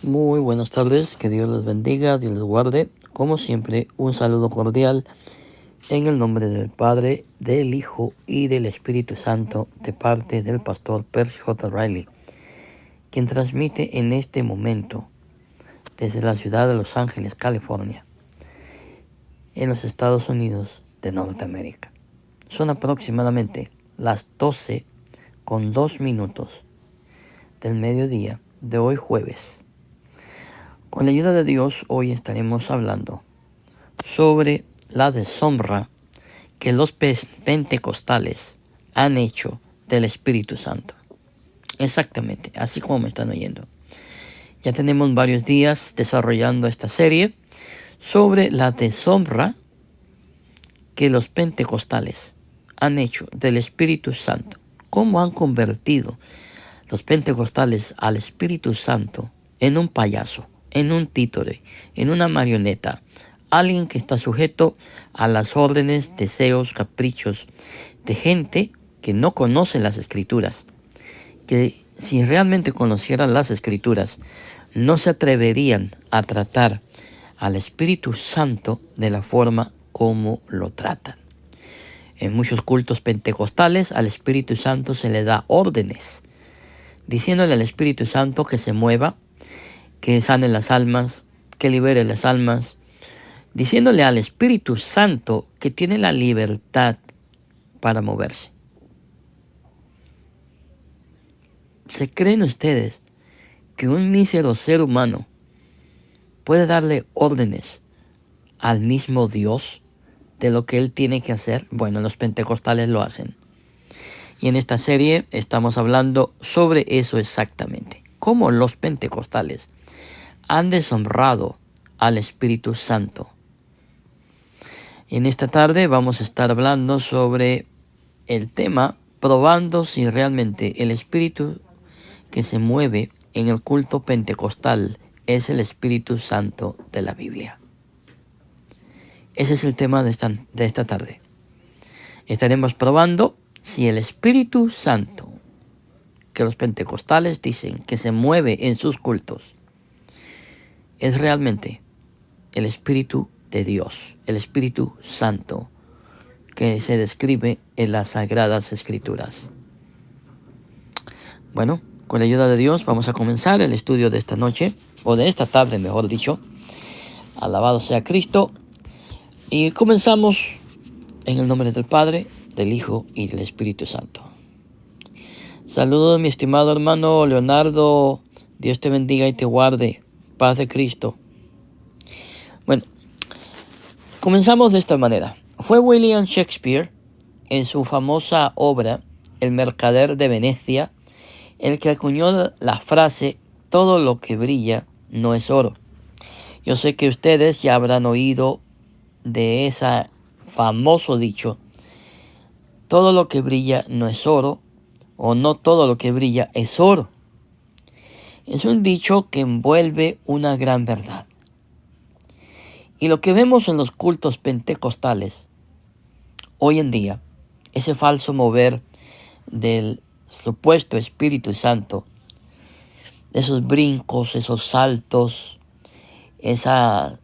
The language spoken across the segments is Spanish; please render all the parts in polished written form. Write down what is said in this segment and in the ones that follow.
Muy buenas tardes, que Dios les bendiga, Dios les guarde. Como siempre, un saludo cordial en el nombre del Padre, del Hijo y del Espíritu Santo, de parte del pastor Percy J. Riley, quien transmite en este momento desde la ciudad de Los Ángeles, California, en los Estados Unidos de Norteamérica. Son aproximadamente las 12:02 del mediodía de hoy jueves. Con la ayuda de Dios, hoy estaremos hablando sobre la deshonra que los pentecostales han hecho del Espíritu Santo. Exactamente, así como me están oyendo. Ya tenemos varios días desarrollando esta serie sobre la deshonra que los pentecostales han hecho del Espíritu Santo. Cómo han convertido los pentecostales al Espíritu Santo en un payaso, en un títere, en una marioneta, alguien que está sujeto a las órdenes, deseos, caprichos de gente que no conoce las Escrituras, que si realmente conocieran las Escrituras, no se atreverían a tratar al Espíritu Santo de la forma como lo tratan. En muchos cultos pentecostales al Espíritu Santo se le da órdenes, diciéndole al Espíritu Santo que se mueva, que sane las almas, que libere las almas, diciéndole al Espíritu Santo que tiene la libertad para moverse. ¿Se creen ustedes que un mísero ser humano puede darle órdenes al mismo Dios de lo que Él tiene que hacer? Bueno, los pentecostales lo hacen. Y en esta serie estamos hablando sobre eso exactamente. Cómo los pentecostales han deshonrado al Espíritu Santo. En esta tarde vamos a estar hablando sobre el tema, probando si realmente el Espíritu que se mueve en el culto pentecostal es el Espíritu Santo de la Biblia. Ese es el tema de esta tarde. Estaremos probando si el Espíritu Santo que los pentecostales dicen que se mueve en sus cultos es realmente el Espíritu de Dios, el Espíritu Santo que se describe en las Sagradas Escrituras. Bueno, con la ayuda de Dios vamos a comenzar el estudio de esta noche, o de esta tarde mejor dicho. Alabado sea Cristo. Y comenzamos en el nombre del Padre, del Hijo y del Espíritu Santo. Saludos, mi estimado hermano Leonardo. Dios te bendiga y te guarde. Paz de Cristo. Bueno, comenzamos de esta manera. Fue William Shakespeare, en su famosa obra El mercader de Venecia, el que acuñó la frase todo lo que brilla no es oro. Yo sé que ustedes ya habrán oído de ese famoso dicho, todo lo que brilla no es oro, o no todo lo que brilla es oro. Es un dicho que envuelve una gran verdad. Y lo que vemos en los cultos pentecostales hoy en día, ese falso mover del supuesto Espíritu Santo, esos brincos, esos saltos, esos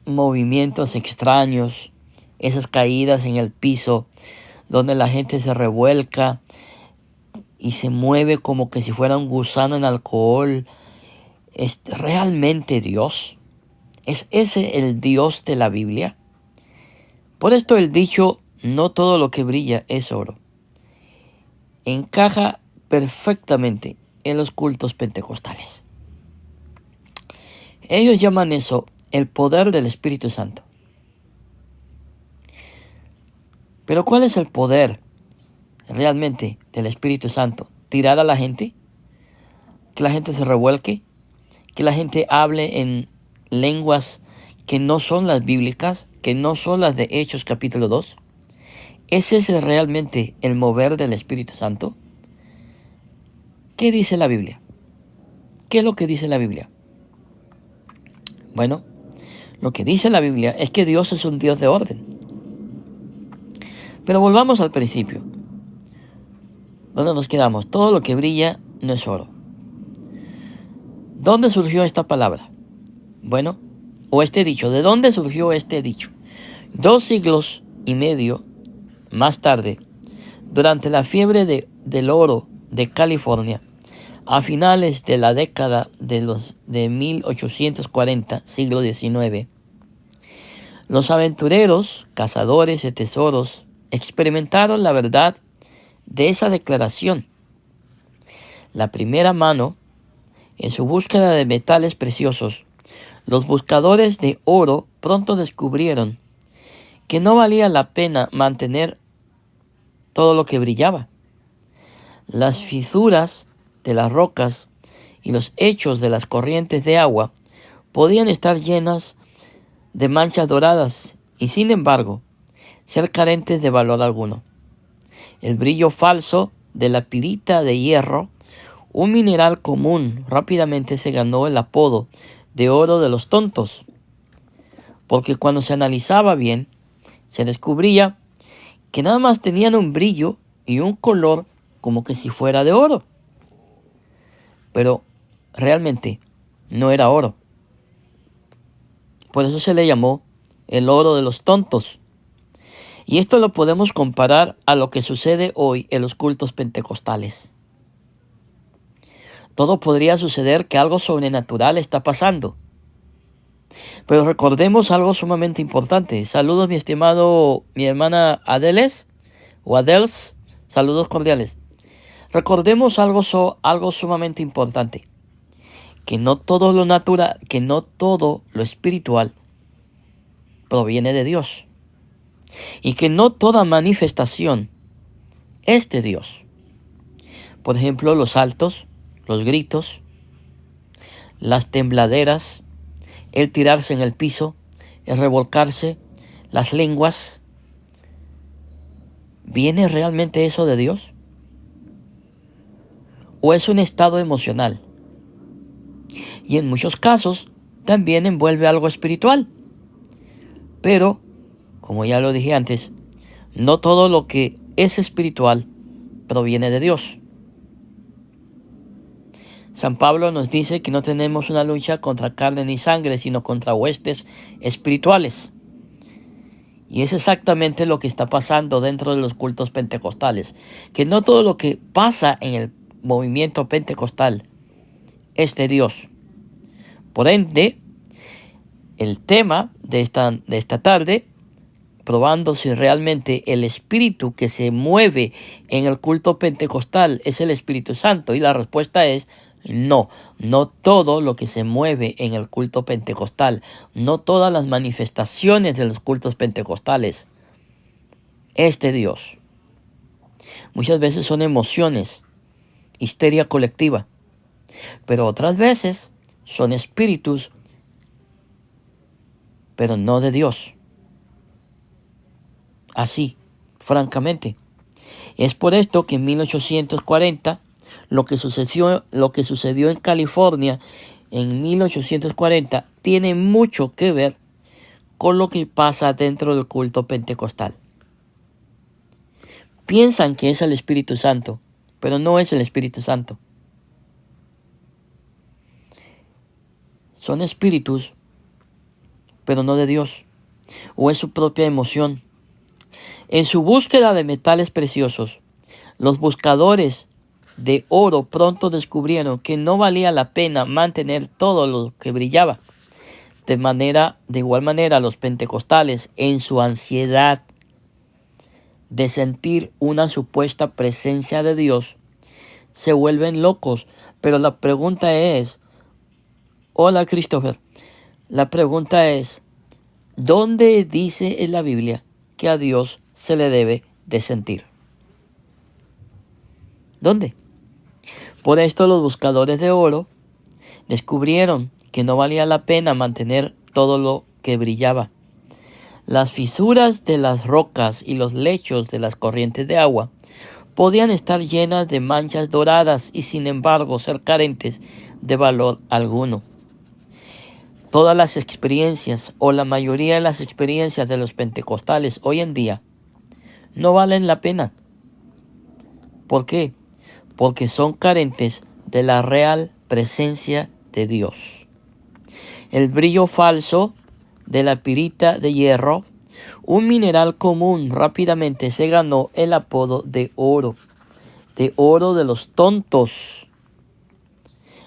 movimientos extraños, esas caídas en el piso donde la gente se revuelca y se mueve como que si fuera un gusano en alcohol. ¿Es realmente Dios? ¿Es ese el Dios de la Biblia? Por esto el dicho, no todo lo que brilla es oro, encaja perfectamente en los cultos pentecostales. Ellos llaman eso el poder del Espíritu Santo. Pero ¿cuál es el poder realmente del Espíritu Santo? ¿Tirar a la gente? ¿Que la gente se revuelque? ¿Que la gente hable en lenguas que no son las bíblicas? ¿Que no son las de Hechos capítulo 2? ¿Ese es realmente el mover del Espíritu Santo? ¿Qué dice la Biblia? ¿Qué es lo que dice la Biblia? Bueno, lo que dice la Biblia es que Dios es un Dios de orden. Pero volvamos al principio. ¿Dónde nos quedamos? Todo lo que brilla no es oro. ¿Dónde surgió esta palabra? Bueno, o este dicho. ¿De dónde surgió este dicho? 2 siglos y medio más tarde, durante la fiebre del oro de California, a finales de la década de 1840, siglo XIX, los aventureros, cazadores de tesoros, experimentaron la verdad de esa declaración. La primera mano, en su búsqueda de metales preciosos, los buscadores de oro pronto descubrieron que no valía la pena mantener todo lo que brillaba. Las fisuras de las rocas y los hechos de las corrientes de agua podían estar llenas de manchas doradas y, sin embargo, ser carentes de valor alguno. El brillo falso de la pirita de hierro, un mineral común, rápidamente se ganó el apodo de oro de los tontos, porque cuando se analizaba bien, se descubría que nada más tenían un brillo y un color como que si fuera de oro. Pero realmente no era oro. Por eso se le llamó el oro de los tontos. Y esto lo podemos comparar a lo que sucede hoy en los cultos pentecostales. Todo podría suceder que algo sobrenatural está pasando. Pero recordemos algo sumamente importante. Saludos, mi hermana Adeles o Adels. Saludos cordiales. Recordemos algo sumamente importante. Que no todo lo natural, que no todo lo espiritual proviene de Dios. Y que no toda manifestación es de Dios. Por ejemplo, los saltos, los gritos, las tembladeras, el tirarse en el piso, el revolcarse, las lenguas. ¿Viene realmente eso de Dios? ¿O es un estado emocional? Y en muchos casos también envuelve algo espiritual. Pero, como ya lo dije antes, no todo lo que es espiritual proviene de Dios. San Pablo nos dice que no tenemos una lucha contra carne ni sangre, sino contra huestes espirituales. Y es exactamente lo que está pasando dentro de los cultos pentecostales. Que no todo lo que pasa en el movimiento pentecostal es de Dios. Por ende, el tema de esta tarde, probando si realmente el espíritu que se mueve en el culto pentecostal es el Espíritu Santo. Y la respuesta es no. No todo lo que se mueve en el culto pentecostal, no todas las manifestaciones de los cultos pentecostales es de Dios. Muchas veces son emociones, histeria colectiva, pero otras veces son espíritus, pero no de Dios. Así, francamente. Es por esto que en 1840, lo que sucedió en California en 1840 tiene mucho que ver con lo que pasa dentro del culto pentecostal. Piensan que es el Espíritu Santo, pero no es el Espíritu Santo. Son espíritus, pero no de Dios, o es su propia emoción. En su búsqueda de metales preciosos, los buscadores de oro pronto descubrieron que no valía la pena mantener todo lo que brillaba. De igual manera, los pentecostales, en su ansiedad de sentir una supuesta presencia de Dios, se vuelven locos. Pero la pregunta es, hola Christopher, la pregunta es, ¿dónde dice en la Biblia que a Dios se le debe de sentir? ¿Dónde? Por esto los buscadores de oro descubrieron que no valía la pena mantener todo lo que brillaba. Las fisuras de las rocas y los lechos de las corrientes de agua podían estar llenas de manchas doradas y sin embargo ser carentes de valor alguno. Todas las experiencias o la mayoría de las experiencias de los pentecostales hoy en día no valen la pena. ¿Por qué? Porque son carentes de la real presencia de Dios. El brillo falso de la pirita de hierro, un mineral común, rápidamente se ganó el apodo de oro de los tontos.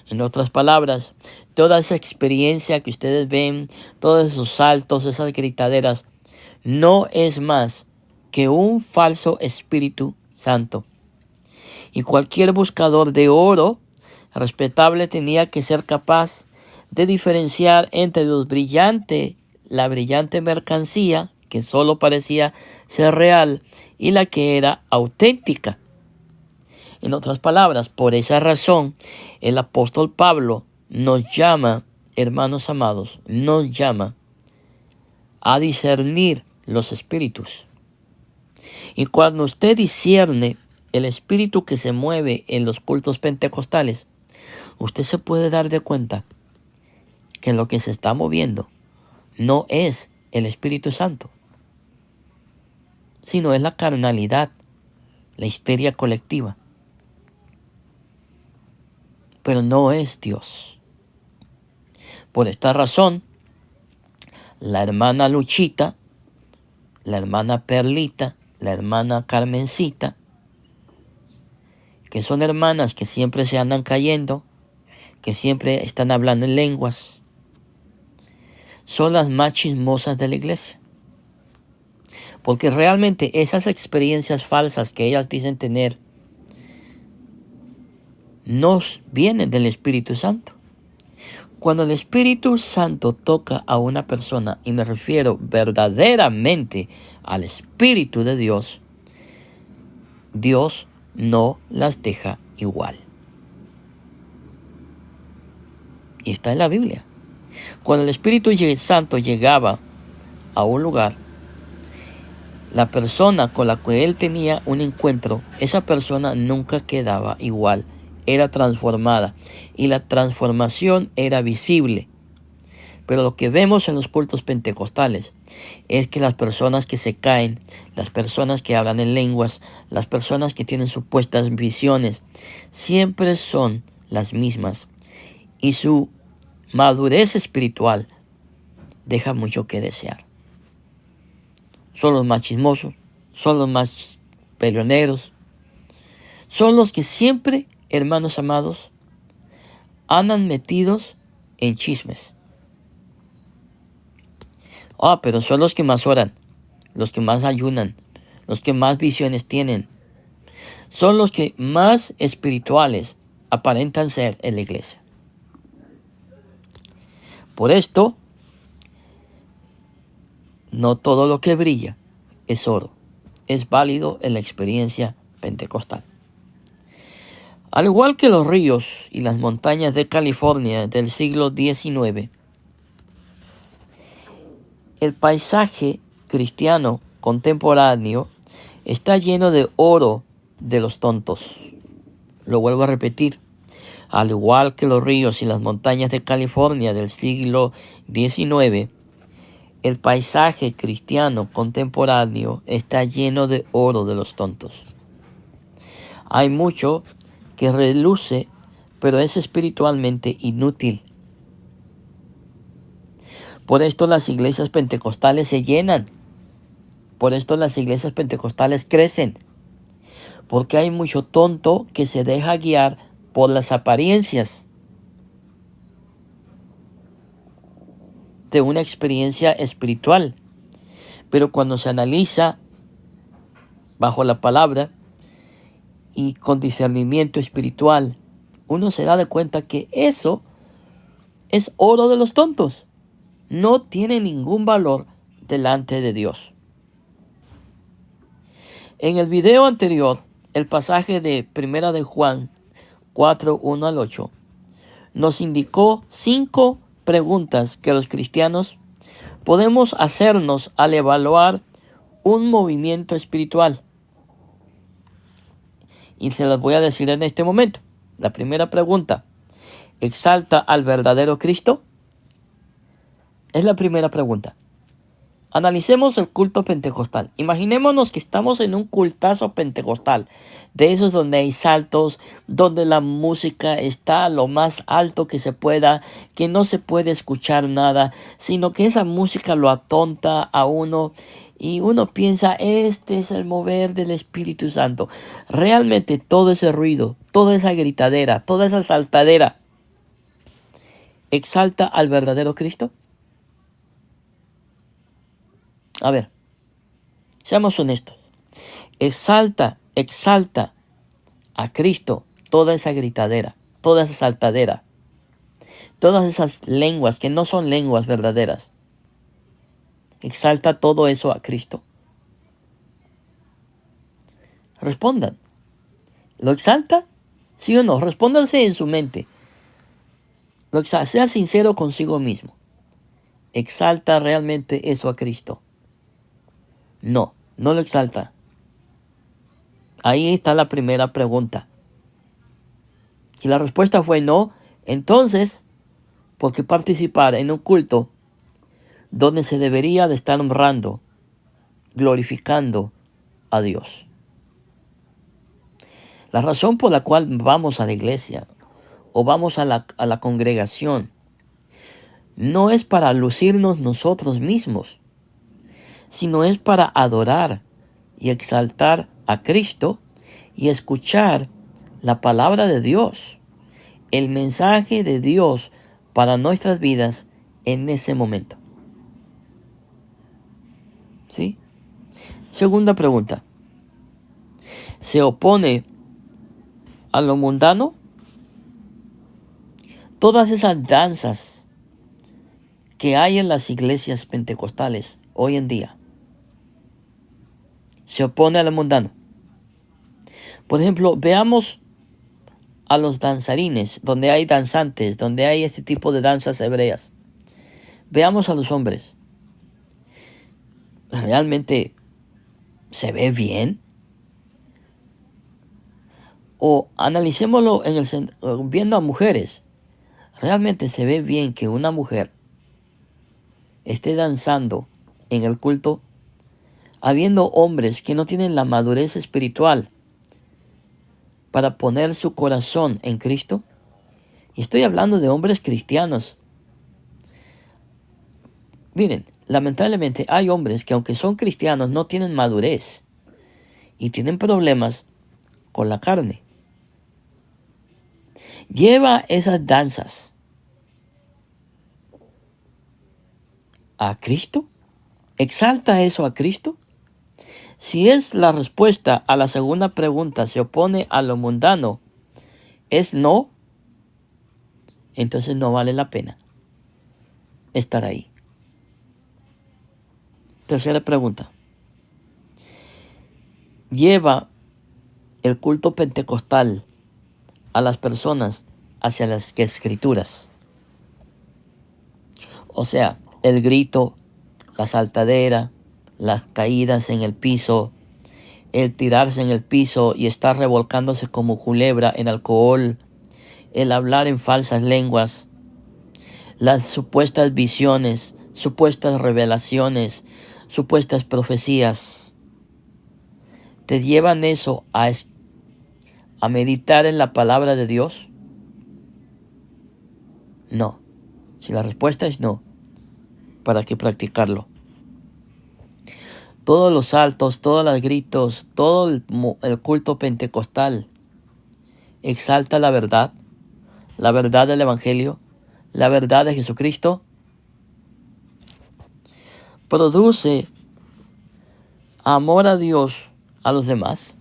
En otras palabras, toda esa experiencia que ustedes ven, todos esos saltos, esas gritaderas, no es más que un falso Espíritu Santo. Y cualquier buscador de oro respetable tenía que ser capaz de diferenciar entre la brillante mercancía que solo parecía ser real y la que era auténtica. En otras palabras, por esa razón, el apóstol Pablo nos llama, hermanos amados, nos llama a discernir los espíritus. Y cuando usted discierne el espíritu que se mueve en los cultos pentecostales, usted se puede dar de cuenta que lo que se está moviendo no es el Espíritu Santo, sino es la carnalidad, la histeria colectiva. Pero no es Dios. Por esta razón, la hermana Luchita, la hermana Perlita, la hermana Carmencita, que son hermanas que siempre se andan cayendo, que siempre están hablando en lenguas, son las más chismosas de la iglesia. Porque realmente esas experiencias falsas que ellas dicen tener no vienen del Espíritu Santo. Cuando el Espíritu Santo toca a una persona, y me refiero verdaderamente al Espíritu de Dios, Dios no las deja igual. Y está en la Biblia. Cuando el Espíritu Santo llegaba a un lugar, la persona con la que él tenía un encuentro, esa persona nunca quedaba igual, era transformada y la transformación era visible. Pero lo que vemos en los cultos pentecostales es que las personas que se caen, las personas que hablan en lenguas, las personas que tienen supuestas visiones, siempre son las mismas. Y su madurez espiritual deja mucho que desear. Son los más chismosos, son los más peleoneros, son los que siempre, hermanos amados, andan metidos en chismes. Pero son los que más oran, los que más ayunan, los que más visiones tienen. Son los que más espirituales aparentan ser en la iglesia. Por esto, no todo lo que brilla es oro. Es válido en la experiencia pentecostal. Al igual que los ríos y las montañas de California del siglo XIX, el paisaje cristiano contemporáneo está lleno de oro de los tontos. Lo vuelvo a repetir. Al igual que los ríos y las montañas de California del siglo XIX, el paisaje cristiano contemporáneo está lleno de oro de los tontos. Hay mucho que reluce, pero es espiritualmente inútil. Por esto las iglesias pentecostales se llenan. Por esto las iglesias pentecostales crecen. Porque hay mucho tonto que se deja guiar por las apariencias de una experiencia espiritual. Pero cuando se analiza bajo la palabra y con discernimiento espiritual, uno se da de cuenta que eso es oro de los tontos. No tiene ningún valor delante de Dios. En el video anterior, el pasaje de 1 de Juan 4, 1 al 8, nos indicó 5 preguntas que los cristianos podemos hacernos al evaluar un movimiento espiritual. Y se las voy a decir en este momento. La primera pregunta: ¿exalta al verdadero Cristo? Es la primera pregunta. Analicemos el culto pentecostal. Imaginémonos que estamos en un cultazo pentecostal, de esos donde hay saltos, donde la música está a lo más alto que se pueda, que no se puede escuchar nada, sino que esa música lo atonta a uno y uno piensa, este es el mover del Espíritu Santo. Realmente todo ese ruido, toda esa gritadera, toda esa saltadera, ¿exalta al verdadero Cristo? A ver, seamos honestos. Exalta a Cristo toda esa gritadera, toda esa saltadera, todas esas lenguas que no son lenguas verdaderas. Exalta todo eso a Cristo. Respondan. ¿Lo exalta? ¿Sí o no? Respóndanse en su mente. Sea sincero consigo mismo. ¿Exalta realmente eso a Cristo? No, no lo exalta. Ahí está la primera pregunta. Y la respuesta fue no. Entonces, ¿por qué participar en un culto donde se debería de estar honrando, glorificando a Dios? La razón por la cual vamos a la iglesia o vamos a la congregación no es para lucirnos nosotros mismos, sino es para adorar y exaltar a Cristo y escuchar la palabra de Dios, el mensaje de Dios para nuestras vidas en ese momento. ¿Sí? Segunda pregunta. ¿Se opone a lo mundano? Todas esas danzas que hay en las iglesias pentecostales hoy en día, se opone a lo mundano. Por ejemplo, veamos a los danzarines, donde hay danzantes, donde hay este tipo de danzas hebreas. Veamos a los hombres. ¿Realmente se ve bien? O analicémoslo viendo a mujeres. ¿Realmente se ve bien que una mujer esté danzando en el culto, habiendo hombres que no tienen la madurez espiritual para poner su corazón en Cristo? Y estoy hablando de hombres cristianos. Miren, lamentablemente hay hombres que aunque son cristianos no tienen madurez y tienen problemas con la carne. Lleva esas danzas a Cristo. ¿Exalta eso a Cristo? Si es la respuesta a la segunda pregunta, se opone a lo mundano, es no, entonces no vale la pena estar ahí. Tercera pregunta. ¿Lleva el culto pentecostal a las personas hacia las escrituras? O sea, el grito, la saltadera, las caídas en el piso, el tirarse en el piso y estar revolcándose como culebra en alcohol, el hablar en falsas lenguas, las supuestas visiones, supuestas revelaciones, supuestas profecías, ¿te llevan eso a meditar en la palabra de Dios? No. Si la respuesta es no, ¿para qué practicarlo? Todos los saltos, todos los gritos, todo el culto pentecostal exalta la verdad del Evangelio, la verdad de Jesucristo. Produce amor a Dios, a los demás.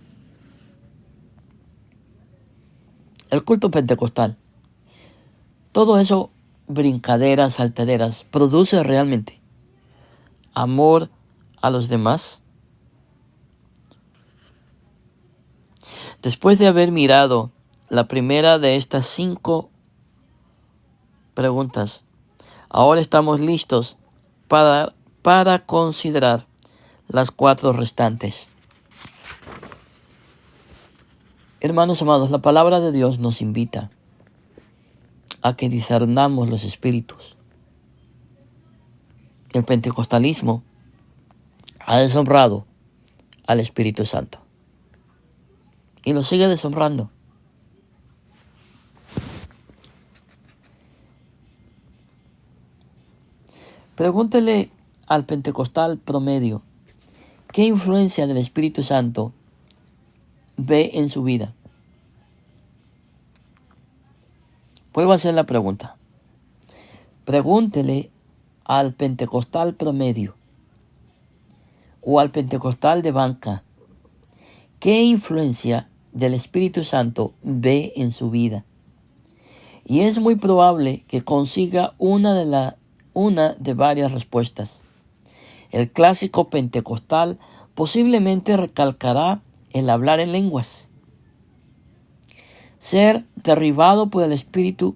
El culto pentecostal, todo eso, brincaderas, saltaderas, produce realmente amor a los demás. Después de haber mirado la primera de estas 5 preguntas, ahora estamos listos para considerar las 4 restantes. Hermanos amados, la palabra de Dios nos invita a que discernamos los espíritus. El pentecostalismo ha deshonrado al Espíritu Santo. Y lo sigue deshonrando. Pregúntele al pentecostal promedio, ¿qué influencia del Espíritu Santo ve en su vida? Vuelvo a hacer la pregunta. Pregúntele al pentecostal promedio o al pentecostal de banca, ¿qué influencia del Espíritu Santo ve en su vida? Y es muy probable que consiga una de varias respuestas. El clásico pentecostal posiblemente recalcará el hablar en lenguas, ser derribado por el Espíritu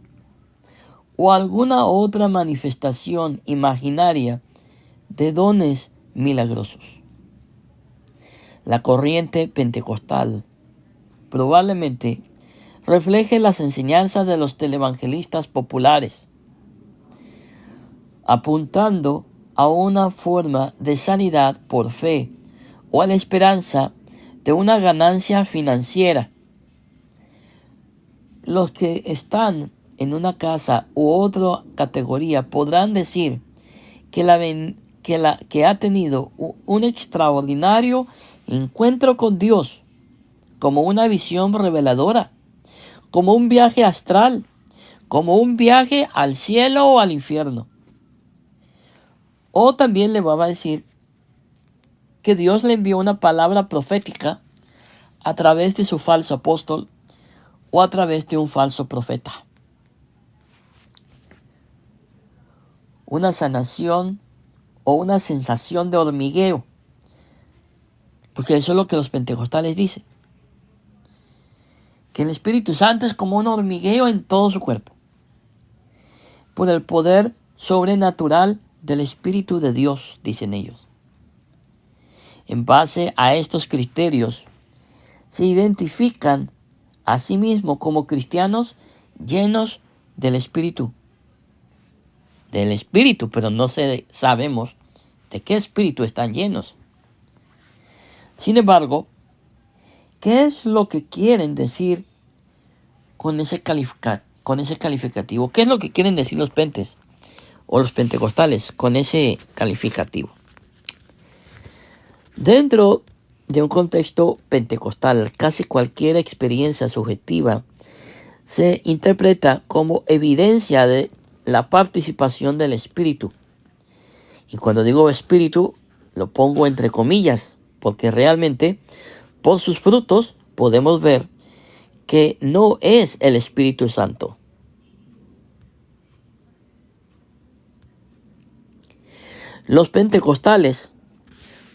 o alguna otra manifestación imaginaria de dones milagrosos. La corriente pentecostal probablemente refleje las enseñanzas de los televangelistas populares, apuntando a una forma de sanidad por fe o a la esperanza de una ganancia financiera. Los que están en una casa u otra categoría podrán decir que ha tenido un extraordinario encuentro con Dios, como una visión reveladora, como un viaje astral, como un viaje al cielo o al infierno. O también le va a decir que Dios le envió una palabra profética a través de su falso apóstol o a través de un falso profeta. Una sanación o una sensación de hormigueo, porque eso es lo que los pentecostales dicen, que el Espíritu Santo es como un hormigueo en todo su cuerpo, por el poder sobrenatural del Espíritu de Dios, dicen ellos. En base a estos criterios, se identifican a sí mismos como cristianos llenos del Espíritu. Pero no sabemos de qué espíritu están llenos. Sin embargo, ¿qué es lo que quieren decir con ese calificativo? ¿Qué es lo que quieren decir los pentes o los pentecostales con ese calificativo? Dentro de un contexto pentecostal, casi cualquier experiencia subjetiva se interpreta como evidencia de la participación del Espíritu. Y cuando digo Espíritu, lo pongo entre comillas, porque realmente por sus frutos podemos ver que no es el Espíritu Santo. Los pentecostales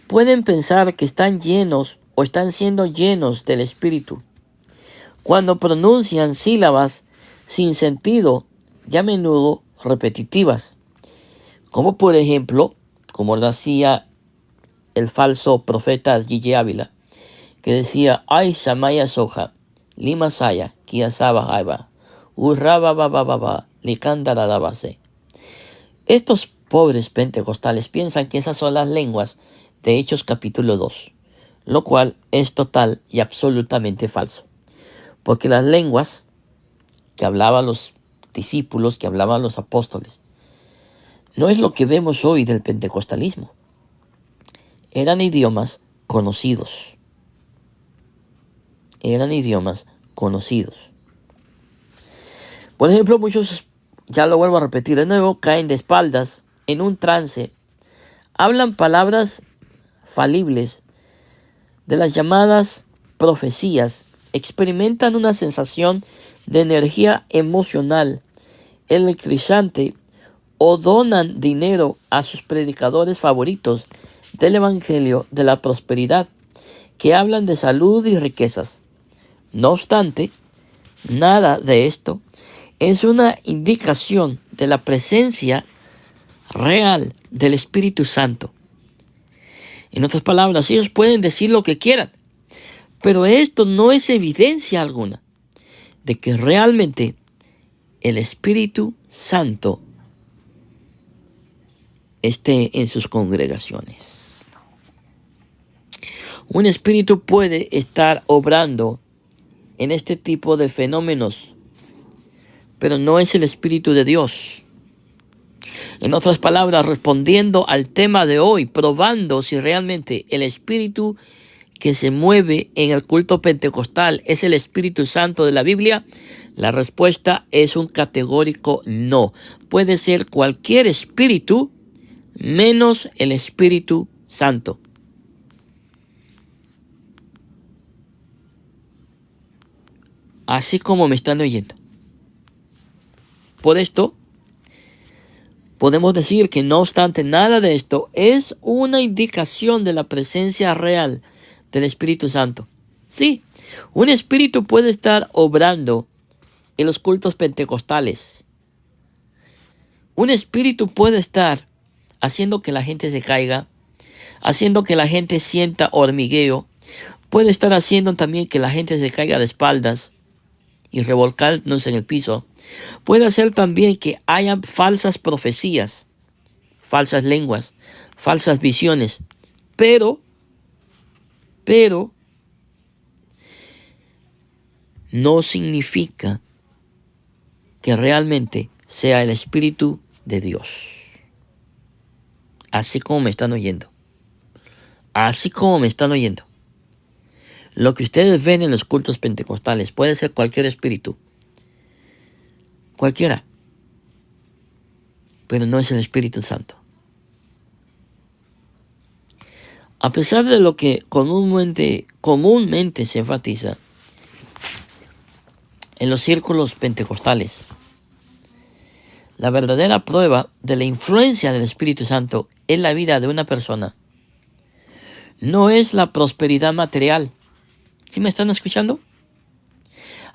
pueden pensar que están llenos o están siendo llenos del Espíritu cuando pronuncian sílabas sin sentido y a menudo repetitivas, como por ejemplo, como lo hacía el falso profeta Gigi Ávila, que decía, ay samaya soja, lima saya, kiasaba jaiba, urraba bababa, licandara dabase. Estos pobres pentecostales piensan que esas son las lenguas de Hechos capítulo 2, lo cual es total y absolutamente falso. Porque las lenguas que hablaban los discípulos, que hablaban los apóstoles, no es lo que vemos hoy del pentecostalismo. Eran idiomas conocidos. Por ejemplo, muchos, ya lo vuelvo a repetir de nuevo, caen de espaldas en un trance, hablan palabras falibles de las llamadas profecías, experimentan una sensación de energía emocional electrizante o donan dinero a sus predicadores favoritos del Evangelio de la prosperidad, que hablan de salud y riquezas. No obstante, nada de esto es una indicación de la presencia real del Espíritu Santo. En otras palabras, ellos pueden decir lo que quieran, pero esto no es evidencia alguna de que realmente el Espíritu Santo esté en sus congregaciones. Un espíritu puede estar obrando en este tipo de fenómenos, pero no es el Espíritu de Dios. En otras palabras, respondiendo al tema de hoy, probando si realmente el Espíritu que se mueve en el culto pentecostal es el Espíritu Santo de la Biblia, la respuesta es un categórico no. Puede ser cualquier espíritu menos el Espíritu Santo. Así como me están oyendo. Por esto, podemos decir que no obstante nada de esto es una indicación de la presencia real del Espíritu Santo. Sí, un espíritu puede estar obrando en los cultos pentecostales. Un espíritu puede estar haciendo que la gente se caiga, haciendo que la gente sienta hormigueo. Puede estar haciendo también que la gente se caiga de espaldas y revolcándose en el piso. Puede hacer también que haya falsas profecías, falsas lenguas, falsas visiones. Pero no significa que realmente sea el Espíritu de Dios. Así como me están oyendo. Así como me están oyendo. Lo que ustedes ven en los cultos pentecostales puede ser cualquier espíritu. Cualquiera. Pero no es el Espíritu Santo. A pesar de lo que comúnmente se enfatiza en los círculos pentecostales, la verdadera prueba de la influencia del Espíritu Santo en la vida de una persona no es la prosperidad material. ¿Sí me están escuchando?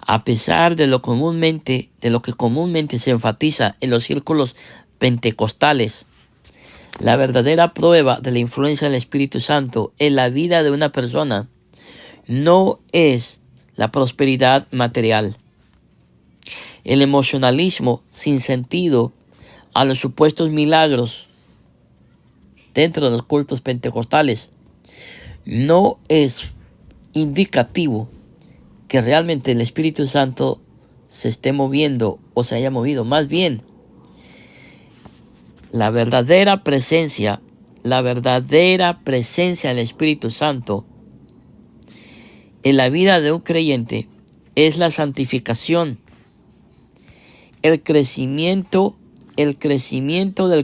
A pesar de lo que comúnmente se enfatiza en los círculos pentecostales, la verdadera prueba de la influencia del Espíritu Santo en la vida de una persona no es la prosperidad material. El emocionalismo sin sentido a los supuestos milagros dentro de los cultos pentecostales no es indicativo que realmente el Espíritu Santo se esté moviendo o se haya movido. Más bien, la verdadera presencia del Espíritu Santo en la vida de un creyente es la santificación, el crecimiento del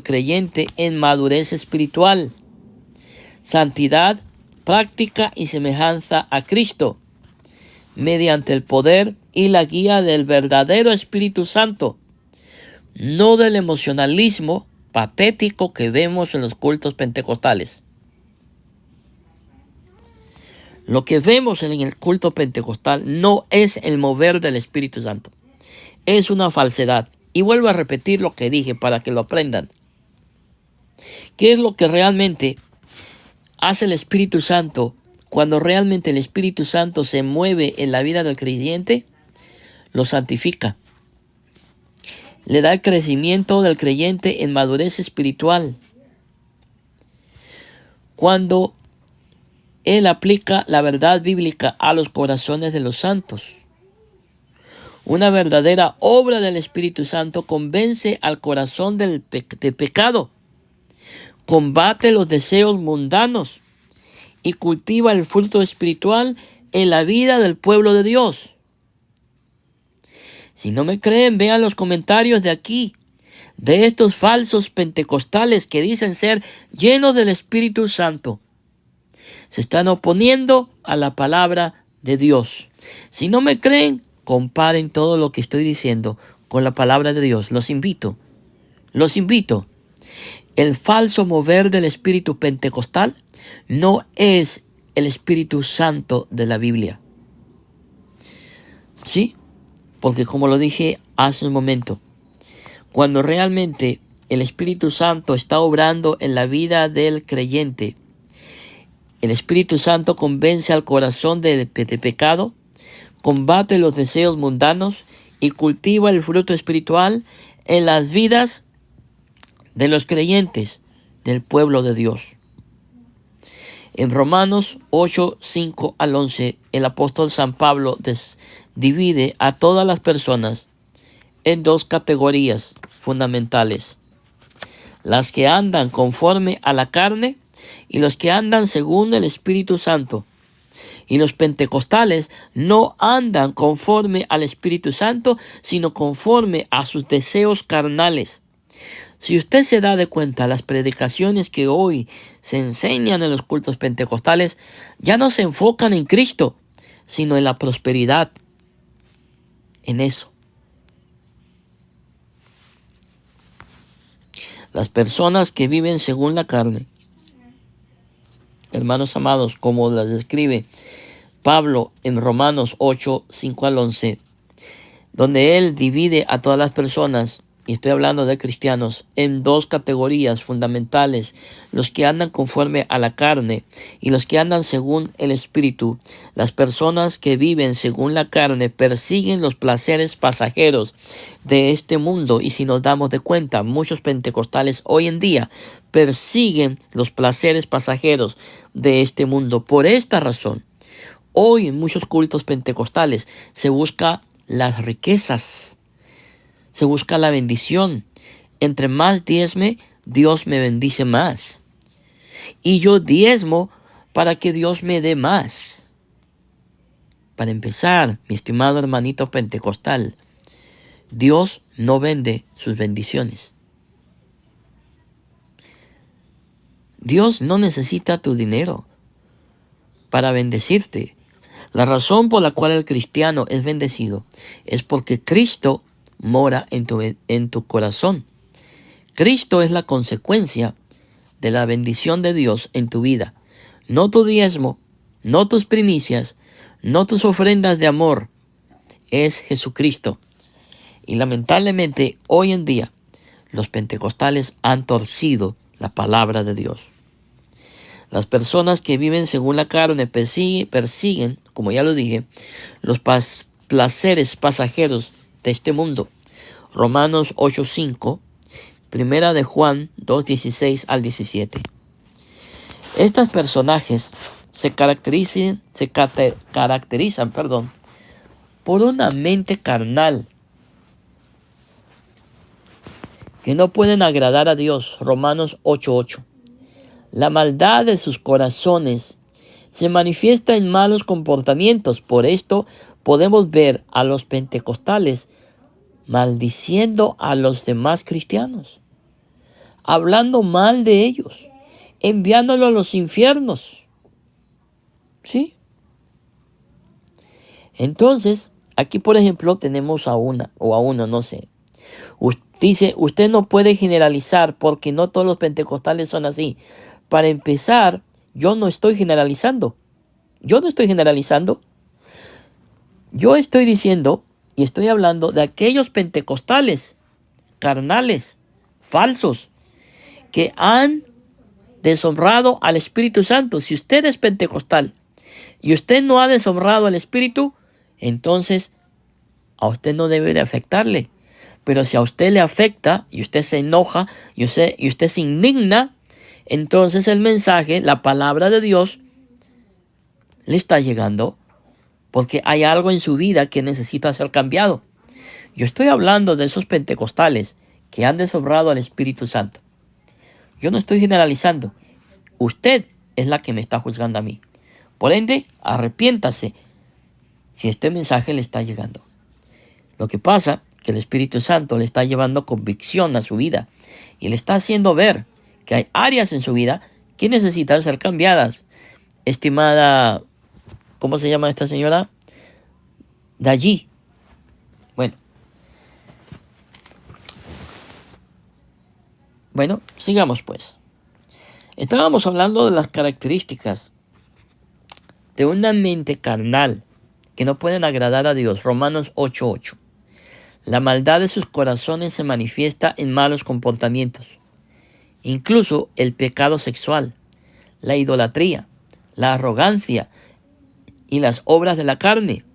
creyente en madurez espiritual, santidad, práctica y semejanza a Cristo, mediante el poder y la guía del verdadero Espíritu Santo, no del emocionalismo patético que vemos en los cultos pentecostales. Lo que vemos en el culto pentecostal no es el mover del Espíritu Santo. Es una falsedad. Y vuelvo a repetir lo que dije para que lo aprendan. ¿Qué es lo que realmente hace el Espíritu Santo cuando realmente el Espíritu Santo se mueve en la vida del creyente? Lo santifica. Le da el crecimiento del creyente en madurez espiritual. Cuando Él aplica la verdad bíblica a los corazones de los santos. Una verdadera obra del Espíritu Santo convence al corazón de pecado, combate los deseos mundanos y cultiva el fruto espiritual en la vida del pueblo de Dios. Si no me creen, vean los comentarios de aquí, de estos falsos pentecostales que dicen ser llenos del Espíritu Santo. Se están oponiendo a la palabra de Dios. Si no me creen, comparen todo lo que estoy diciendo con la palabra de Dios. Los invito. El falso mover del espíritu pentecostal no es el Espíritu Santo de la Biblia. ¿Sí? Porque como lo dije hace un momento, cuando realmente el Espíritu Santo está obrando en la vida del creyente, el Espíritu Santo convence al corazón de pecado, combate los deseos mundanos y cultiva el fruto espiritual en las vidas de los creyentes del pueblo de Dios. En Romanos 8, 5 al 11, el apóstol San Pablo divide a todas las personas en dos categorías fundamentales: las que andan conforme a la carne y los que andan según el Espíritu Santo. Y los pentecostales no andan conforme al Espíritu Santo, sino conforme a sus deseos carnales. Si usted se da de cuenta, las predicaciones que hoy se enseñan en los cultos pentecostales ya no se enfocan en Cristo, sino en la prosperidad, en eso. Las personas que viven según la carne, hermanos amados, como las describe Pablo en Romanos 8, 5 al 11, donde él divide a todas las personas, y estoy hablando de cristianos, en dos categorías fundamentales: los que andan conforme a la carne y los que andan según el Espíritu. Las personas que viven según la carne persiguen los placeres pasajeros de este mundo, y si nos damos de cuenta, muchos pentecostales hoy en día persiguen los placeres pasajeros de este mundo. Por esta razón, hoy en muchos cultos pentecostales se busca las riquezas, se busca la bendición. Entre más diezme, Dios me bendice más. Y yo diezmo para que Dios me dé más. Para empezar, mi estimado hermanito pentecostal, Dios no vende sus bendiciones. Dios no necesita tu dinero para bendecirte. La razón por la cual el cristiano es bendecido es porque Cristo mora en tu corazón. Cristo es la consecuencia de la bendición de Dios en tu vida. No tu diezmo, no tus primicias, no tus ofrendas de amor. Es Jesucristo. Y lamentablemente hoy en día los pentecostales han torcido la palabra de Dios. Las personas que viven según la carne persiguen, como ya lo dije, los placeres pasajeros de este mundo. Romanos 8:5, Primera de Juan 2:16 al 17. Estos personajes se caracterizan, por una mente carnal que no pueden agradar a Dios. Romanos 8:8. La maldad de sus corazones se manifiesta en malos comportamientos. Por esto podemos ver a los pentecostales maldiciendo a los demás cristianos, hablando mal de ellos, enviándolos a los infiernos. ¿Sí? Entonces, aquí por ejemplo tenemos a uno, no sé. Dice, usted no puede generalizar porque no todos los pentecostales son así. Para empezar, yo no estoy generalizando. Yo estoy diciendo y estoy hablando de aquellos pentecostales carnales, falsos, que han deshonrado al Espíritu Santo. Si usted es pentecostal y usted no ha deshonrado al Espíritu, entonces a usted no debe de afectarle. Pero si a usted le afecta y usted se enoja y usted se indigna, entonces el mensaje, la palabra de Dios, le está llegando porque hay algo en su vida que necesita ser cambiado. Yo estoy hablando de esos pentecostales que han deshonrado al Espíritu Santo. Yo no estoy generalizando. Usted es la que me está juzgando a mí. Por ende, arrepiéntase si este mensaje le está llegando. Lo que pasa es que el Espíritu Santo le está llevando convicción a su vida y le está haciendo ver que hay áreas en su vida que necesitan ser cambiadas. Estimada, ¿cómo se llama esta señora? De allí. Bueno, sigamos pues. Estábamos hablando de las características de una mente carnal que no pueden agradar a Dios. Romanos 8:8. La maldad de sus corazones se manifiesta en malos comportamientos, incluso el pecado sexual, la idolatría, la arrogancia y las obras de la carne,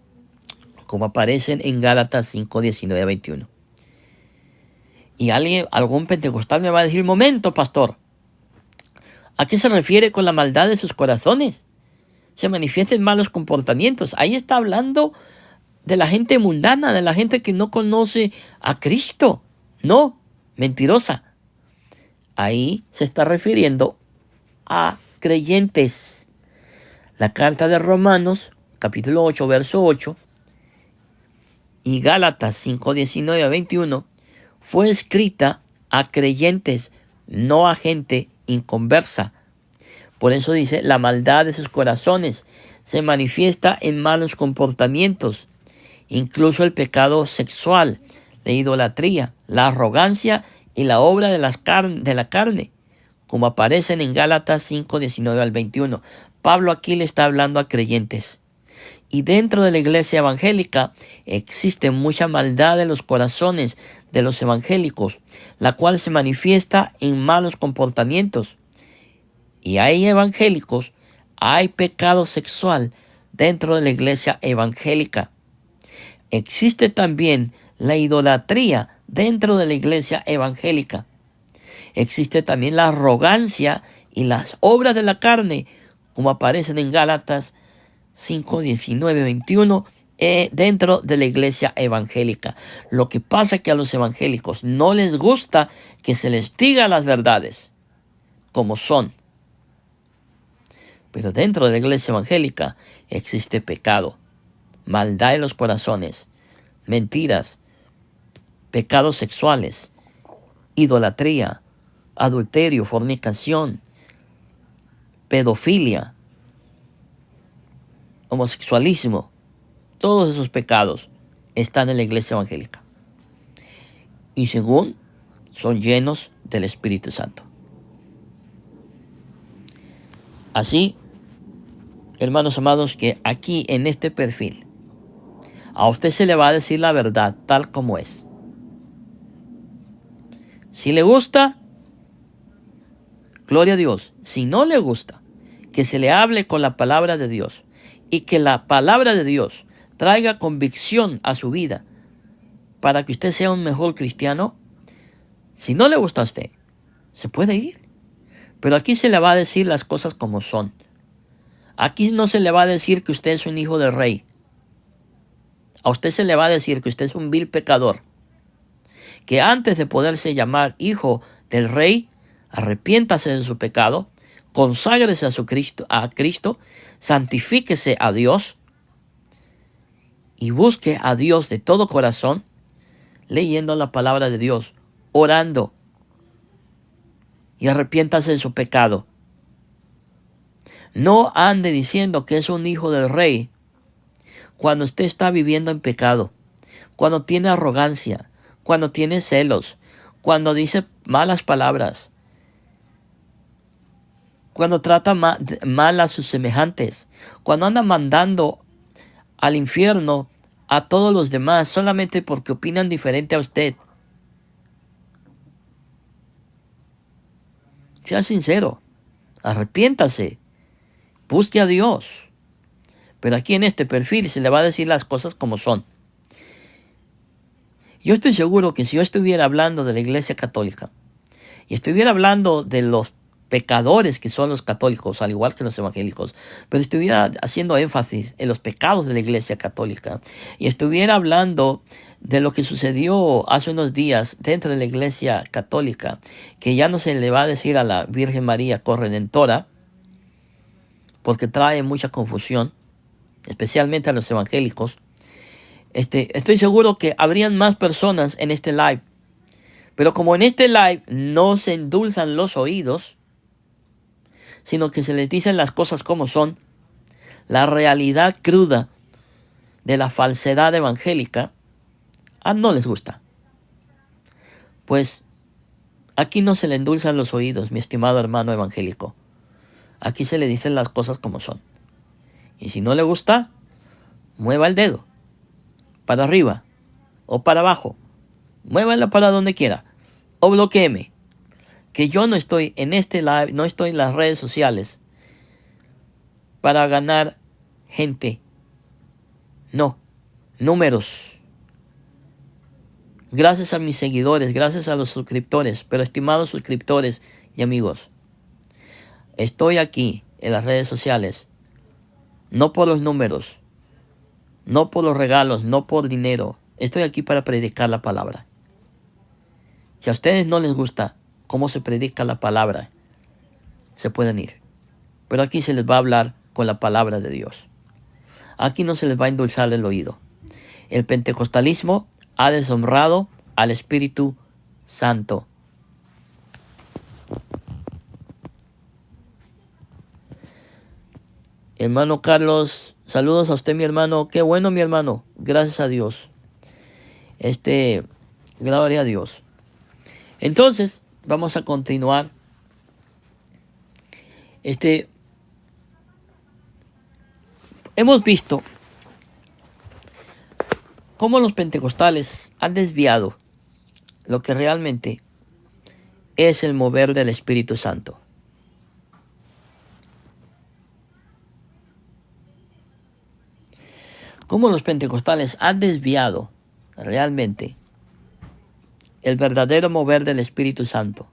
como aparecen en Gálatas 5:19-21. Y algún pentecostal me va a decir, momento, pastor, ¿A qué se refiere con la maldad de sus corazones? Se manifiesta en malos comportamientos. Ahí está hablando de la gente mundana, de la gente que no conoce a Cristo. No, mentirosa. Ahí se está refiriendo a creyentes. La carta de Romanos, capítulo 8, verso 8, y Gálatas 5, 19 a 21, fue escrita a creyentes, no a gente inconversa. Por eso dice, la maldad de sus corazones se manifiesta en malos comportamientos, incluso el pecado sexual, la idolatría, la arrogancia y la obra de la carne, como aparecen en Gálatas 5, 19 al 21. Pablo aquí le está hablando a creyentes. Y dentro de la iglesia evangélica existe mucha maldad en los corazones de los evangélicos, la cual se manifiesta en malos comportamientos. Y hay evangélicos, hay pecado sexual dentro de la iglesia evangélica. Existe también la idolatría dentro de la iglesia evangélica. Existe también la arrogancia y las obras de la carne, como aparecen en Gálatas 5, 19, 21, dentro de la iglesia evangélica. Lo que pasa es que a los evangélicos no les gusta que se les diga las verdades como son. Pero dentro de la iglesia evangélica existe pecado, maldad en los corazones, mentiras, pecados sexuales, idolatría, adulterio, fornicación, pedofilia, homosexualismo. Todos esos pecados están en la iglesia evangélica. Y según son llenos del Espíritu Santo. Así, hermanos amados, que aquí en este perfil, a usted se le va a decir la verdad tal como es. Si le gusta, gloria a Dios. Si no le gusta, que se le hable con la palabra de Dios y que la palabra de Dios traiga convicción a su vida para que usted sea un mejor cristiano. Si no le gusta a usted, se puede ir. Pero aquí se le va a decir las cosas como son. Aquí no se le va a decir que usted es un hijo del rey. A usted se le va a decir que usted es un vil pecador. Que antes de poderse llamar hijo del rey, arrepiéntase de su pecado, conságrese a Cristo, santifíquese a Dios y busque a Dios de todo corazón, leyendo la palabra de Dios, orando, y arrepiéntase de su pecado. No ande diciendo que es un hijo del rey cuando usted está viviendo en pecado, cuando tiene arrogancia, cuando tiene celos, cuando dice malas palabras, cuando trata mal a sus semejantes, cuando anda mandando al infierno a todos los demás solamente porque opinan diferente a usted. Sea sincero, arrepiéntase, busque a Dios. Pero aquí en este perfil se le va a decir las cosas como son. Yo estoy seguro que si yo estuviera hablando de la Iglesia Católica y estuviera hablando de los pecadores que son los católicos, al igual que los evangélicos, pero estuviera haciendo énfasis en los pecados de la Iglesia Católica y estuviera hablando de lo que sucedió hace unos días dentro de la Iglesia Católica, que ya no se le va a decir a la Virgen María corredentora, porque trae mucha confusión, especialmente a los evangélicos. Estoy seguro que habrían más personas en este live, pero como en este live no se endulzan los oídos, sino que se les dicen las cosas como son, la realidad cruda de la falsedad evangélica, no les gusta. Pues aquí no se le endulzan los oídos, mi estimado hermano evangélico. Aquí se le dicen las cosas como son. Y si no le gusta, mueva el dedo para arriba o para abajo. Muévalo para donde quiera. O bloquéeme. Que yo no estoy en este live, no estoy en las redes sociales para ganar gente. No, números. Gracias a mis seguidores, gracias a los suscriptores, pero estimados suscriptores y amigos, Estoy aquí en las redes sociales, no por los números, no por los regalos, no por dinero. Estoy aquí para predicar la palabra. Si a ustedes no les gusta cómo se predica la palabra, se pueden ir. Pero aquí se les va a hablar con la palabra de Dios. Aquí no se les va a endulzar el oído. El pentecostalismo ha deshonrado al Espíritu Santo. Hermano Carlos, saludos a usted, mi hermano. Qué bueno, mi hermano. Gracias a Dios. Gloria a Dios. Entonces, vamos a continuar. Hemos visto cómo los pentecostales han desviado lo que realmente es el mover del Espíritu Santo. Cómo los pentecostales han desviado realmente el verdadero mover del Espíritu Santo,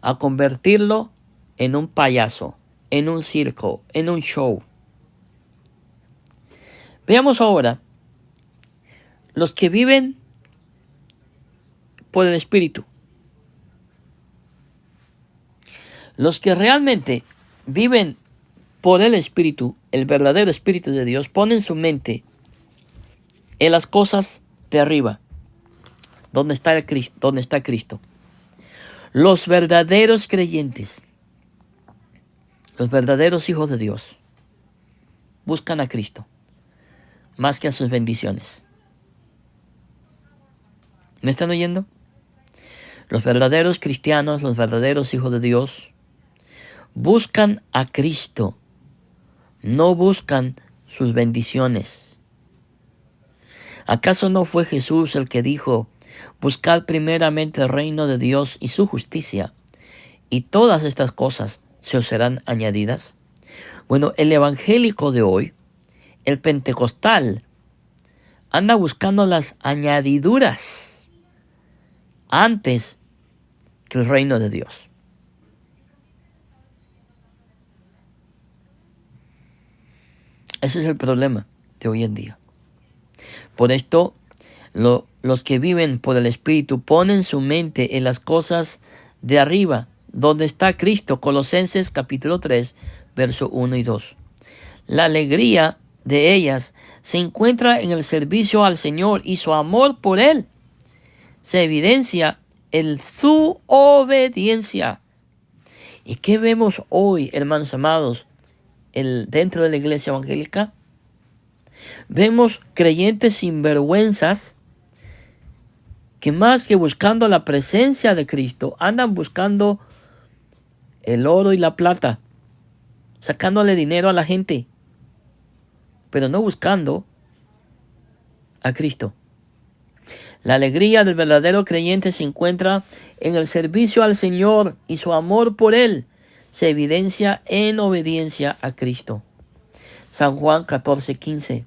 a convertirlo en un payaso, en un circo, en un show. Veamos ahora los que viven por el Espíritu. Los que realmente viven por el Espíritu, el verdadero Espíritu de Dios, ponen su mente en las cosas de arriba, donde está Cristo. Los verdaderos creyentes, los verdaderos hijos de Dios, buscan a Cristo más que a sus bendiciones. ¿Me están oyendo? Los verdaderos cristianos, los verdaderos hijos de Dios, buscan a Cristo, no buscan sus bendiciones. ¿Acaso no fue Jesús el que dijo: buscad primeramente el reino de Dios y su justicia, y todas estas cosas se os serán añadidas? Bueno, el evangélico de hoy, el pentecostal, anda buscando las añadiduras antes que el reino de Dios. Ese es el problema de hoy en día. Por esto, los que viven por el Espíritu ponen su mente en las cosas de arriba, donde está Cristo. Colosenses capítulo 3, verso 1 y 2. La alegría de ellas se encuentra en el servicio al Señor, y su amor por Él se evidencia en su obediencia. ¿Y qué vemos hoy, hermanos amados, dentro de la iglesia evangélica? Vemos creyentes sinvergüenzas que, más que buscando la presencia de Cristo, andan buscando el oro y la plata, sacándole dinero a la gente, pero no buscando a Cristo. La alegría del verdadero creyente se encuentra en el servicio al Señor, y su amor por Él se evidencia en obediencia a Cristo. San Juan 14:15.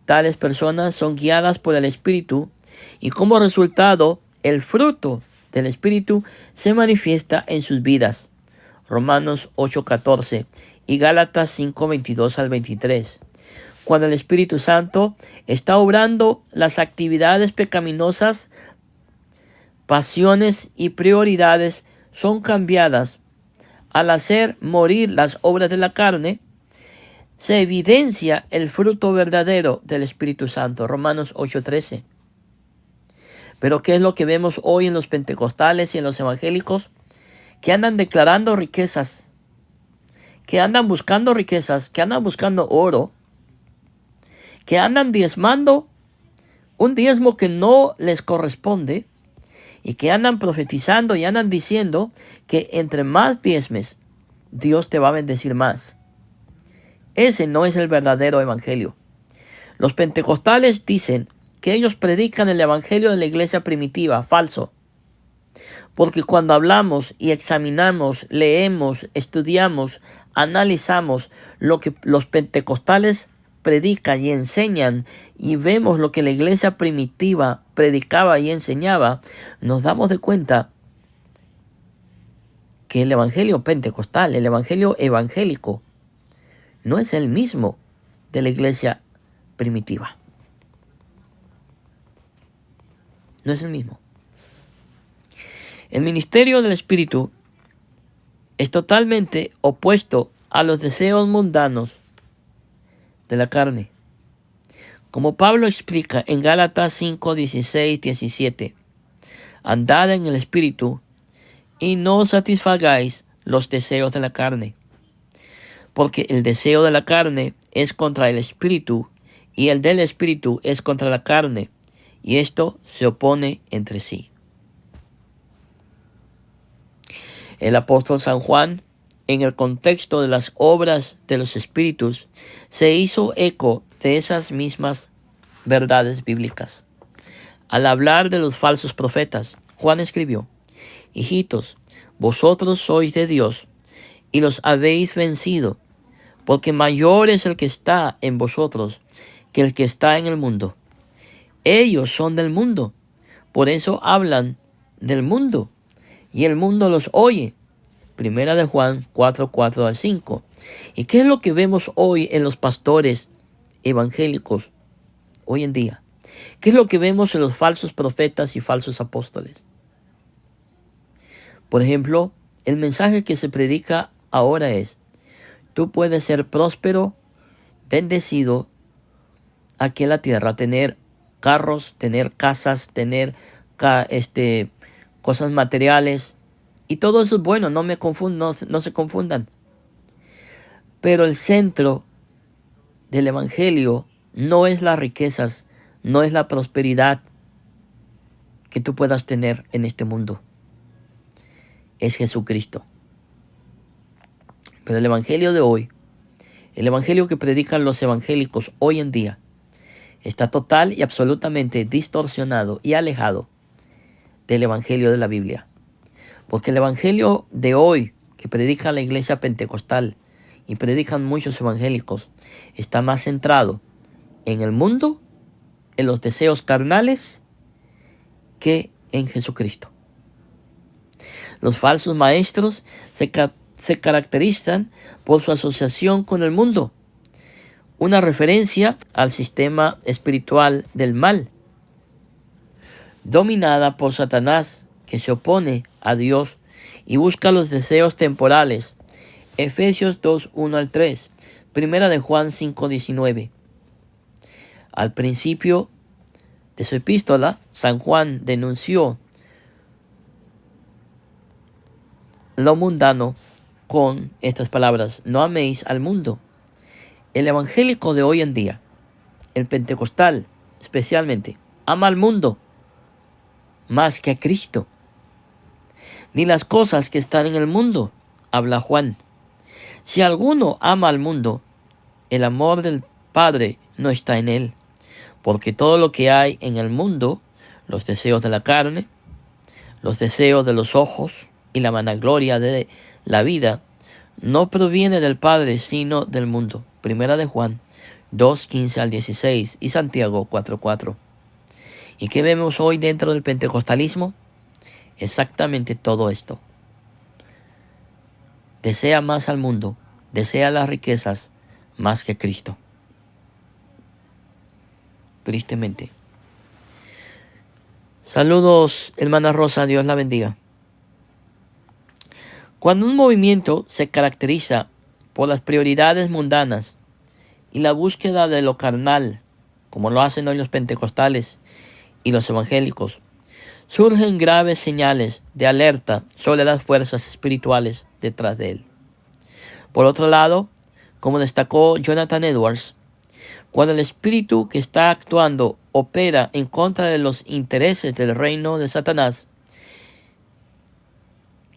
Tales personas son guiadas por el Espíritu, y como resultado, el fruto del Espíritu se manifiesta en sus vidas. Romanos 8:14 y Gálatas 5:22 al 23. Cuando el Espíritu Santo está obrando, las actividades pecaminosas, pasiones y prioridades son cambiadas. Al hacer morir las obras de la carne, se evidencia el fruto verdadero del Espíritu Santo. Romanos 8:13. Pero ¿qué es lo que vemos hoy en los pentecostales y en los evangélicos? Que andan declarando riquezas, que andan buscando riquezas, que andan buscando oro, que andan diezmando un diezmo que no les corresponde, y que andan profetizando y andan diciendo que entre más diezmes, Dios te va a bendecir más. Ese no es el verdadero evangelio. Los pentecostales dicen que ellos predican el evangelio de la iglesia primitiva. Falso. Porque cuando hablamos y examinamos, leemos, estudiamos, analizamos lo que los pentecostales predican y enseñan, y vemos lo que la iglesia primitiva predicaba y enseñaba, nos damos de cuenta que el evangelio pentecostal, el evangelio evangélico, no es el mismo de la iglesia primitiva. No es el mismo. El ministerio del Espíritu es totalmente opuesto a los deseos mundanos de la carne. Como Pablo explica en Gálatas 5, 16, 17, andad en el Espíritu y no satisfagáis los deseos de la carne, porque el deseo de la carne es contra el Espíritu y el del Espíritu es contra la carne, y esto se opone entre sí. El apóstol San Juan, en el contexto de las obras de los Espíritus, se hizo eco de esas mismas verdades bíblicas. Al hablar de los falsos profetas, Juan escribió: hijitos, vosotros sois de Dios y los habéis vencido, porque mayor es el que está en vosotros que el que está en el mundo. Ellos son del mundo, por eso hablan del mundo, y el mundo los oye. Primera de Juan 4, 4 al 5. ¿Y qué es lo que vemos hoy en los pastores evangélicos hoy en día? ¿Qué es lo que vemos en los falsos profetas y falsos apóstoles? Por ejemplo, el mensaje que se predica ahora es: tú puedes ser próspero, bendecido aquí en la tierra, tener carros, tener casas, tener cosas materiales, y todo eso es bueno, no se confundan. Pero el centro del evangelio no es las riquezas, no es la prosperidad que tú puedas tener en este mundo. Es Jesucristo. Pero el evangelio de hoy, el evangelio que predican los evangélicos hoy en día, está total y absolutamente distorsionado y alejado del evangelio de la Biblia. Porque el evangelio de hoy, que predica la iglesia pentecostal y predican muchos evangélicos, está más centrado en el mundo, en los deseos carnales, que en Jesucristo. Los falsos maestros se caracterizan por su asociación con el mundo, una referencia al sistema espiritual del mal, dominada por Satanás, que se opone a Dios y busca los deseos temporales. Efesios 2, 1 al 3, Primera de Juan 5, 19. Al principio de su epístola, San Juan denunció lo mundano con estas palabras: no améis al mundo. El evangélico de hoy en día, el pentecostal especialmente, ama al mundo más que a Cristo. Ni las cosas que están en el mundo, habla Juan. Si alguno ama al mundo, el amor del Padre no está en él, porque todo lo que hay en el mundo, los deseos de la carne, los deseos de los ojos y la vanagloria de la vida, no proviene del Padre, sino del mundo. Primera de Juan 2, 15 al 16 y Santiago 4, 4. ¿Y qué vemos hoy dentro del pentecostalismo? Exactamente todo esto. Desea más al mundo, desea las riquezas más que Cristo. Tristemente. Saludos, hermana Rosa, Dios la bendiga. Cuando un movimiento se caracteriza por las prioridades mundanas y la búsqueda de lo carnal, como lo hacen hoy los pentecostales y los evangélicos, surgen graves señales de alerta sobre las fuerzas espirituales detrás de él. Por otro lado, como destacó Jonathan Edwards, cuando el espíritu que está actuando opera en contra de los intereses del reino de Satanás,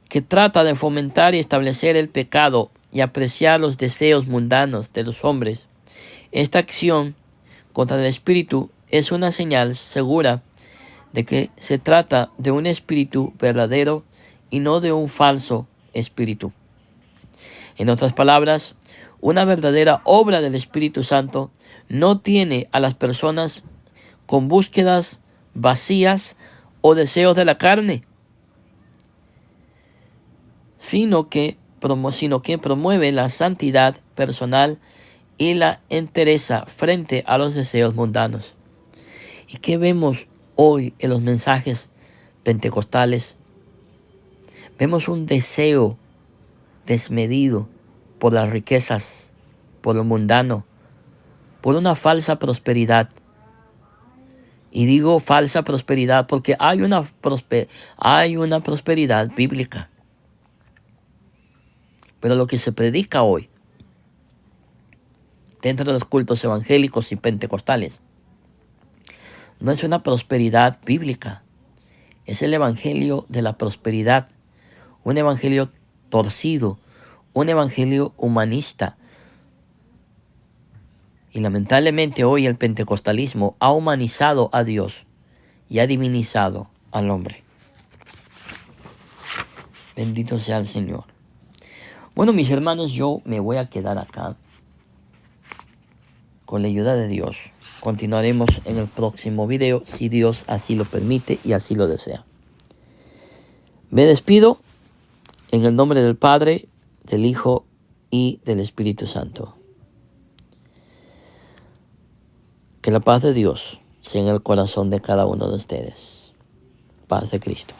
que trata de fomentar y establecer el pecado y apreciar los deseos mundanos de los hombres, esta acción contra el espíritu es una señal segura de que se trata de un espíritu verdadero y no de un falso espíritu. En otras palabras, una verdadera obra del Espíritu Santo no tiene a las personas con búsquedas vacías o deseos de la carne. sino que promueve la santidad personal y la entereza frente a los deseos mundanos. ¿Y qué vemos hoy en los mensajes pentecostales? Vemos un deseo desmedido por las riquezas, por lo mundano, por una falsa prosperidad. Y digo falsa prosperidad porque hay una prosperidad bíblica. Pero lo que se predica hoy dentro de los cultos evangélicos y pentecostales no es una prosperidad bíblica. Es el evangelio de la prosperidad. Un evangelio torcido. Un evangelio humanista. Y lamentablemente hoy el pentecostalismo ha humanizado a Dios y ha divinizado al hombre. Bendito sea el Señor. Bueno, mis hermanos, yo me voy a quedar acá. Con la ayuda de Dios. Continuaremos en el próximo video, si Dios así lo permite y así lo desea. Me despido en el nombre del Padre, del Hijo y del Espíritu Santo. Que la paz de Dios sea en el corazón de cada uno de ustedes. Paz de Cristo.